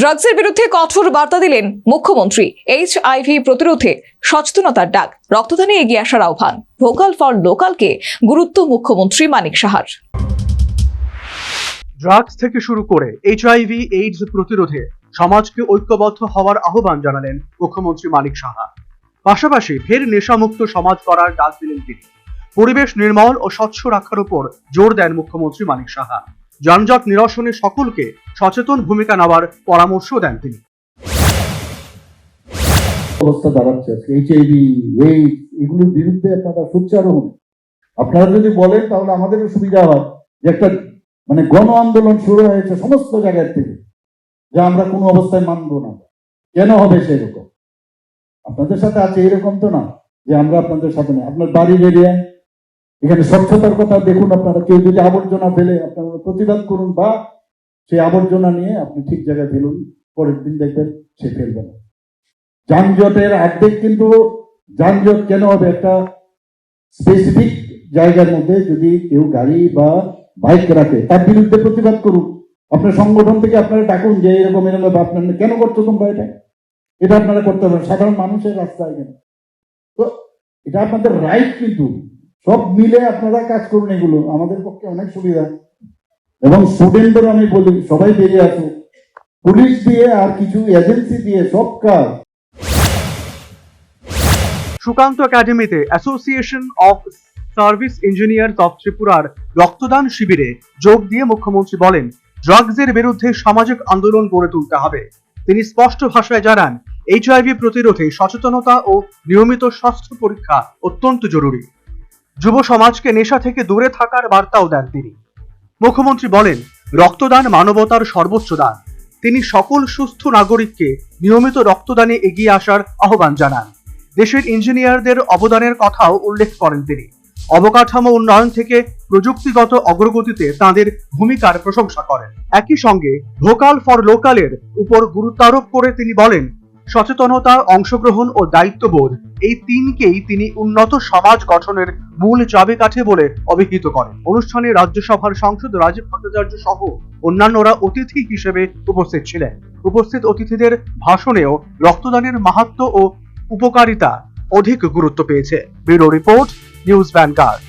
ড্রাগসের বিরুদ্ধে কঠোর বার্তা দিলেন মুখ্যমন্ত্রী। এইচআইভি প্রতিরোধে সচেতনতার ডাক, রক্তদানে এগিয়ে আসার আহ্বান। ভোকাল ফর লোকালকে গুরুত্ব মুখ্যমন্ত্রী মানিক সাহার। ড্রাগস থেকে শুরু করে এইচআইভি এইডস প্রতিরোধে সমাজকে ঐক্যবদ্ধ হওয়ার আহ্বান জানালেন মুখ্যমন্ত্রী মানিক সাহা। পাশাপাশি ফের নেশামুক্ত সমাজ করার ডাক দিলেন তিনি। পরিবেশ নির্মল ও স্বচ্ছ রাখার উপর জোর দেন মুখ্যমন্ত্রী মানিক সাহা। যানজট নিরসনে সকলকে সচেতন ভূমিকা নেওয়ার পরামর্শ দেন তিনি। অবস্থা দাঁড়াচ্ছে এইচআইভি এইডস এগুলোর বিরুদ্ধে আপনারা সোচ্চার হন। আপনারা যদি বলেন তাহলে আমাদেরও সুবিধা হয় যে একটা গণ আন্দোলন শুরু হয়েছে সমস্ত জায়গার থেকে, যে আমরা কোনো অবস্থায় মানব না। কেন হবে সেরকম? আপনাদের সাথে আছে এরকম তো না যে আমরা আপনাদের সাথে নেই। আপনার বাড়ির এরিয়ায় এখানে স্বচ্ছতার কথা দেখুন। আপনারা কেউ যদি আবর্জনা ফেলে আপনারা প্রতিবাদ করুন, বা সেই আবর্জনা নিয়ে আপনি ঠিক জায়গায় ফেলুন, পরের দিন দেখবেন সে ফেলবে না। যানজটের অর্ধেক কিন্তু যানজট কেন হবে? একটা স্পেসিফিক জায়গার মধ্যে যদি কেউ গাড়ি বা বাইক রাখে তার বিরুদ্ধে প্রতিবাদ করুন। আপনার সংগঠন থেকে আপনারা ডাকুন যে এরকম আপনার কেন করছো তোমরা এটা আপনারা করতে পারেন। সাধারণ মানুষের রাস্তায় কেন? তো এটা আপনাদের রাইট, কিন্তু সব মিলে আপনারা কাজ করুন। এগুলো আমাদের পক্ষে অনেক সুবিধা। এবং স্টুডেন্টদের আমি বলি সবাই বেরিয়ে আসুন, পুলিশ দিয়ে আর কিছু এজেন্সি দিয়ে সব কাজ। সুকান্ত একাডেমিতে association of service engineers of ত্রিপুরার রক্তদান শিবিরে যোগ দিয়ে মুখ্যমন্ত্রী বলেন, ড্রাগসের বিরুদ্ধে সামাজিক আন্দোলন গড়ে তুলতে হবে। তিনি স্পষ্ট ভাষায় জানান, এইচআইভি প্রতিরোধে সচেতনতা ও নিয়মিত স্বাস্থ্য পরীক্ষা অত্যন্ত জরুরি। যুব সমাজকে নেশা থেকে দূরে থাকার বার্তাও দেন তিনি। মুখ্যমন্ত্রী বলেন, রক্তদান মানবতার সর্বোচ্চ দান। তিনি সকল সুস্থ নাগরিককে নিয়মিত রক্তদানে এগিয়ে আসার আহ্বান জানান। দেশের ইঞ্জিনিয়ারদের অবদানের কথাও উল্লেখ করেন তিনি। অবকাঠামো উন্নয়ন থেকে প্রযুক্তিগত অগ্রগতিতে তাঁদের ভূমিকার প্রশংসা করেন। একই সঙ্গে ভোকাল ফর লোকালের উপর গুরুত্ব আরোপ করে তিনি বলেন, সচেতনতা, অংশগ্রহণ ও দায়িত্ববোধ এই তিনকেই তিনি উন্নত সমাজ গঠনের মূল চাবিকাঠি বলে অভিহিত করেন। অনুষ্ঠানে রাজ্যসভার সাংসদ রাজীব ভট্টাচার্য সহ অন্যান্যরা অতিথি হিসেবে উপস্থিত ছিলেন। উপস্থিত অতিথিদের ভাষণেও রক্তদানের মাহাত্ম্য ও উপকারিতা অধিক গুরুত্ব পেয়েছে। Bureau report, news vanguard.